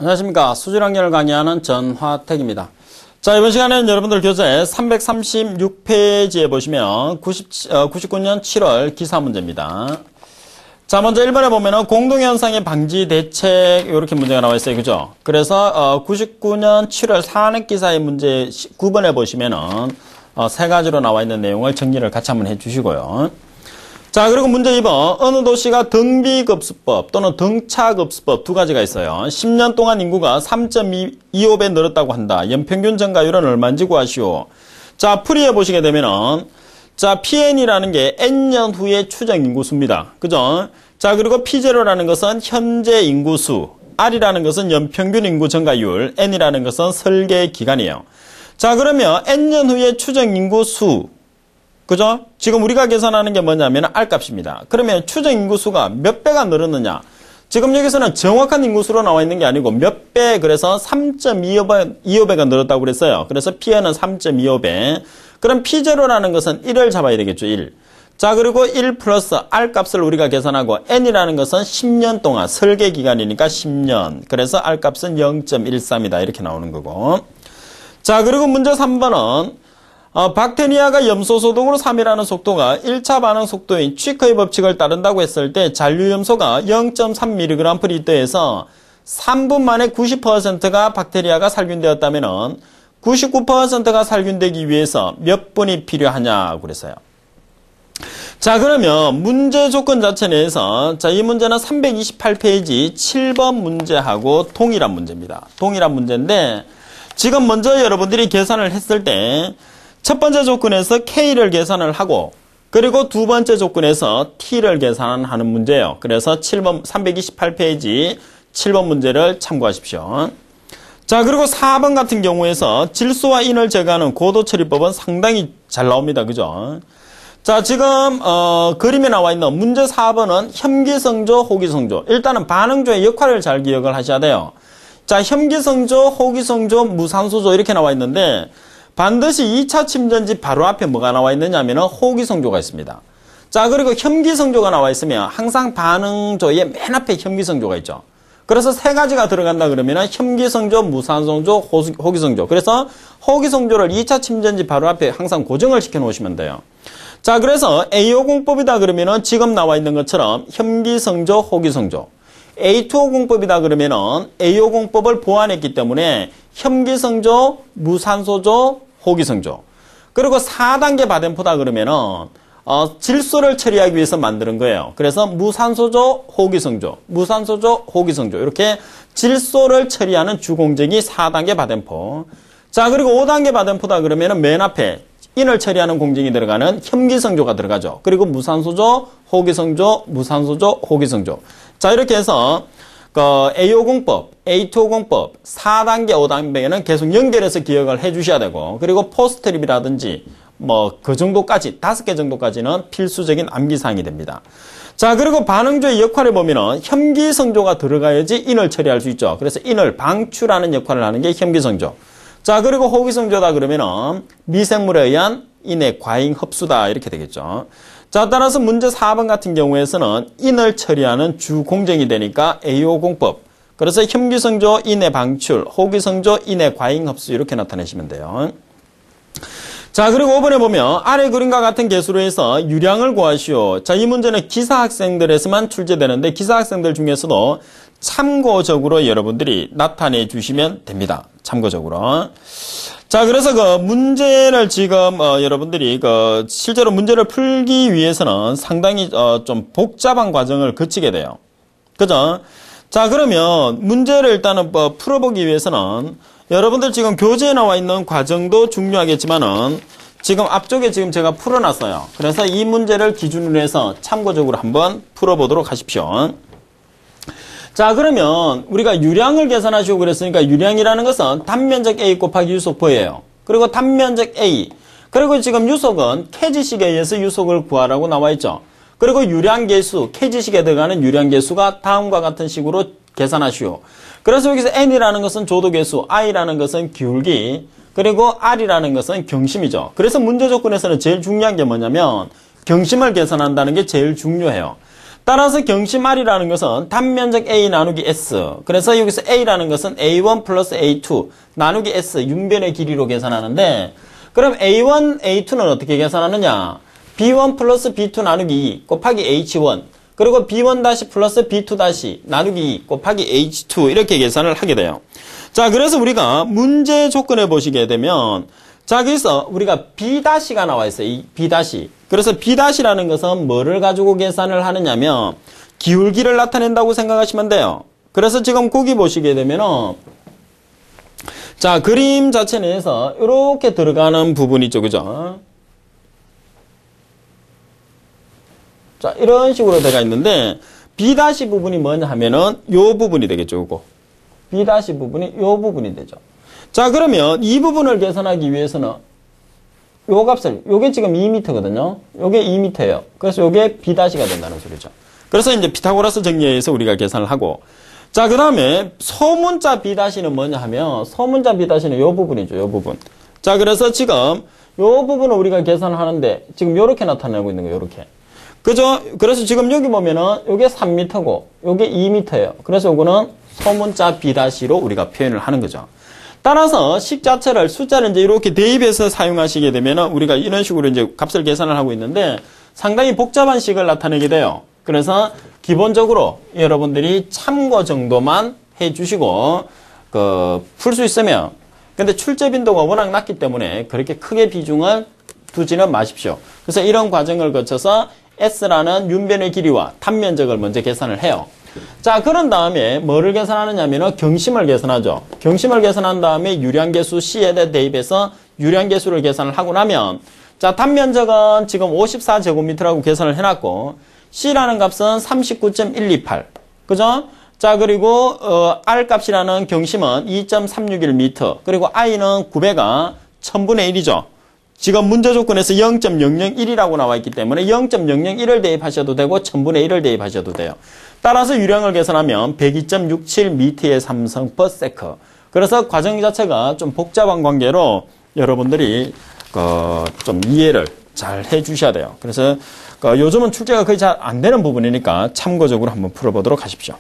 안녕하십니까. 수질환경을 강의하는 전화택입니다. 자, 이번 시간에는 여러분들 교재 336페이지에 보시면 99년 7월 기사 문제입니다. 자, 먼저 1번에 보면은 공동현상의 방지 대책 이렇게 문제가 나와 있어요. 그죠? 그래서 99년 7월 산업 기사의 문제 9번에 보시면은 세 가지로 나와 있는 내용을 정리를 같이 한번 해 주시고요. 자, 그리고 문제 2번. 어느 도시가 등비급수법 또는 등차급수법 두 가지가 있어요. 10년 동안 인구가 3.25배 늘었다고 한다. 연평균 증가율은 얼마인지 구하시오. 자, 풀이해 보시게 되면은 자, PN이라는 게 N년 후의 추정 인구수입니다. 그죠? 자, 그리고 P0라는 것은 현재 인구수, R이라는 것은 연평균 인구 증가율, N이라는 것은 설계 기간이에요. 자, 그러면 N년 후의 추정 인구수, 그죠? 지금 우리가 계산하는 게 뭐냐면 R값입니다. 그러면 추정 인구수가 몇 배가 늘었느냐? 지금 여기서는 정확한 인구수로 나와 있는 게 아니고 몇 배, 그래서 3.25배가 늘었다고 그랬어요. 그래서 Pn은 3.25배. 그럼 P0라는 것은 1을 잡아야 되겠죠, 1. 자, 그리고 1 플러스 R값을 우리가 계산하고 N이라는 것은 10년 동안 설계 기간이니까 10년. 그래서 R값은 0.13이다. 이렇게 나오는 거고. 자, 그리고 문제 3번은 박테리아가 염소 소독으로 3이라는 속도가 1차 반응 속도인 취크의 법칙을 따른다고 했을 때 잔류염소가 0.3mg/L에서 3분 만에 90%가 박테리아가 살균되었다면 99%가 살균되기 위해서 몇 분이 필요하냐고 그랬어요. 자, 그러면 문제 조건 자체 내에서 자, 이 문제는 328페이지 7번 문제하고 동일한 문제입니다. 동일한 문제인데 지금 먼저 여러분들이 계산을 했을 때 첫 번째 조건에서 K를 계산을 하고 그리고 두 번째 조건에서 T를 계산하는 문제예요. 그래서 7번 328페이지 7번 문제를 참고하십시오. 자, 그리고 4번 같은 경우에서 질소와 인을 제거하는 고도처리법은 상당히 잘 나옵니다. 그죠? 자, 지금 그림에 나와 있는 문제 4번은 혐기성조, 호기성조. 일단은 반응조의 역할을 잘 기억을 하셔야 돼요. 자, 혐기성조, 호기성조, 무산소조 이렇게 나와 있는데 반드시 2차 침전지 바로 앞에 뭐가 나와 있느냐면 호기성조가 있습니다. 자, 그리고 혐기성조가 나와 있으면 항상 반응조의 맨 앞에 혐기성조가 있죠. 그래서 세 가지가 들어간다 그러면 혐기성조, 무산소조, 호기성조. 그래서 호기성조를 2차 침전지 바로 앞에 항상 고정을 시켜 놓으시면 돼요. 자, 그래서 A50법이다 그러면은 지금 나와 있는 것처럼 혐기성조, 호기성조. A250법이다 그러면은 A50법을 보완했기 때문에 혐기성조, 무산소조, 호기성조. 그리고 4단계 바덴포다 그러면은 질소를 처리하기 위해서 만드는 거예요. 그래서 무산소조, 호기성조, 무산소조, 호기성조. 이렇게 질소를 처리하는 주공정이 4단계 바덴포. 자, 그리고 5단계 바덴포다 그러면은 맨 앞에 인을 처리하는 공정이 들어가는 혐기성조가 들어가죠. 그리고 무산소조, 호기성조, 무산소조, 호기성조. 자, 이렇게 해서 A50법, A250법, 4단계, 5단계는 계속 연결해서 기억을 해 주셔야 되고 그리고 포스트립이라든지 뭐 그 정도까지 5개 정도까지는 필수적인 암기사항이 됩니다. 자, 그리고 반응조의 역할을 보면은 혐기성조가 들어가야지 인을 처리할 수 있죠. 그래서 인을 방출하는 역할을 하는 게 혐기성조. 자, 그리고 호기성조다 그러면은 미생물에 의한 인의 과잉 흡수다 이렇게 되겠죠. 자, 따라서 문제 4번 같은 경우에서는 인을 처리하는 주 공정이 되니까 A50법. 그래서 혐기성조, 인의 방출, 호기성조, 인의 과잉 흡수 이렇게 나타내시면 돼요. 자, 그리고 5번에 보면 아래 그림과 같은 개수로 해서 유량을 구하시오. 자, 이 문제는 기사 학생들에서만 출제되는데 기사 학생들 중에서도 참고적으로 여러분들이 나타내 주시면 됩니다. 참고적으로. 자, 그래서 그 문제를 지금 여러분들이 실제로 문제를 풀기 위해서는 상당히 좀 복잡한 과정을 거치게 돼요. 그죠? 자, 그러면 문제를 일단은 풀어보기 위해서는 여러분들 지금 교재에 나와 있는 과정도 중요하겠지만은 지금 앞쪽에 지금 제가 풀어놨어요. 그래서 이 문제를 기준으로 해서 참고적으로 한번 풀어보도록 하십시오. 자, 그러면 우리가 유량을 계산하시고 그랬으니까 유량이라는 것은 단면적 A 곱하기 유속포예요. 그리고 단면적 A. 그리고 지금 유속은 K지식에 의해서 유속을 구하라고 나와 있죠. 그리고 유량계수, K지식에 들어가는 유량계수가 다음과 같은 식으로 계산하시오. 그래서 여기서 N이라는 것은 조도계수, I라는 것은 기울기, 그리고 R이라는 것은 경심이죠. 그래서 문제 조건에서는 제일 중요한 게 뭐냐면 경심을 계산한다는 게 제일 중요해요. 따라서 경심 R이라는 것은 단면적 A 나누기 S. 그래서 여기서 A라는 것은 A1 플러스 A2 나누기 S 윤변의 길이로 계산하는데, 그럼 A1, A2는 어떻게 계산하느냐? B1 플러스 B2 나누기 2 곱하기 H1 그리고 B1 다시 플러스 B2 다시 나누기 2 곱하기 H2 이렇게 계산을 하게 돼요. 자, 그래서 우리가 문제 조건에 보시게 되면, 자, 그래서 우리가 B-가 나와 있어요. 이 B-. 그래서 B-라는 것은 뭐를 가지고 계산을 하느냐면 기울기를 나타낸다고 생각하시면 돼요. 그래서 지금 거기 보시게 되면은, 자, 그림 자체 내에서 이렇게 들어가는 부분이 있죠. 그죠? 자, 이런 식으로 되어 있는데, B- 부분이 뭐냐 하면은 요 부분이 되겠죠. 요거. B- 부분이 요 부분이 되죠. 자, 그러면 이 부분을 계산하기 위해서는 요 값을, 요게 지금 2m거든요. 요게 2m예요. 그래서 요게 B-가 된다는 소리죠. 그래서 이제 피타고라스 정리에 의해서 우리가 계산을 하고, 자, 그 다음에 소문자 B-는 뭐냐 하면, 소문자 B-는 요 부분이죠. 요 부분. 자, 그래서 지금 요 부분을 우리가 계산을 하는데, 지금 요렇게 나타내고 있는 거예요. 요렇게. 그죠? 그래서 지금 여기 보면은 요게 3m고, 요게 2m예요. 그래서 요거는 소문자 B-로 우리가 표현을 하는 거죠. 따라서 식 자체를 숫자를 이제 이렇게 대입해서 사용하시게 되면은 우리가 이런 식으로 이제 값을 계산을 하고 있는데 상당히 복잡한 식을 나타내게 돼요. 그래서 기본적으로 여러분들이 참고 정도만 해주시고 풀 수 있으면, 근데 출제 빈도가 워낙 낮기 때문에 그렇게 크게 비중을 두지는 마십시오. 그래서 이런 과정을 거쳐서 S라는 윤변의 길이와 단면적을 먼저 계산을 해요. 자, 그런 다음에 뭐를 계산하느냐면은 경심을 계산하죠. 경심을 계산한 다음에 유량계수 C에다 대입해서 유량계수를 계산을 하고 나면, 자, 단면적은 지금 54제곱미터라고 계산을 해놨고, C라는 값은 39.128. 그죠? 자, 그리고, R 값이라는 경심은 2.361m. 그리고 I는 9배가 1000분의 1이죠. 지금 문제 조건에서 0.001이라고 나와 있기 때문에 0.001을 대입하셔도 되고 1000분의 1을 대입하셔도 돼요. 따라서 유량을 계산하면 102.67m의 삼성/세컨. 그래서 과정 자체가 좀 복잡한 관계로 여러분들이 좀 이해를 잘 해주셔야 돼요. 그래서 요즘은 출제가 거의 잘 안 되는 부분이니까 참고적으로 한번 풀어보도록 하십시오.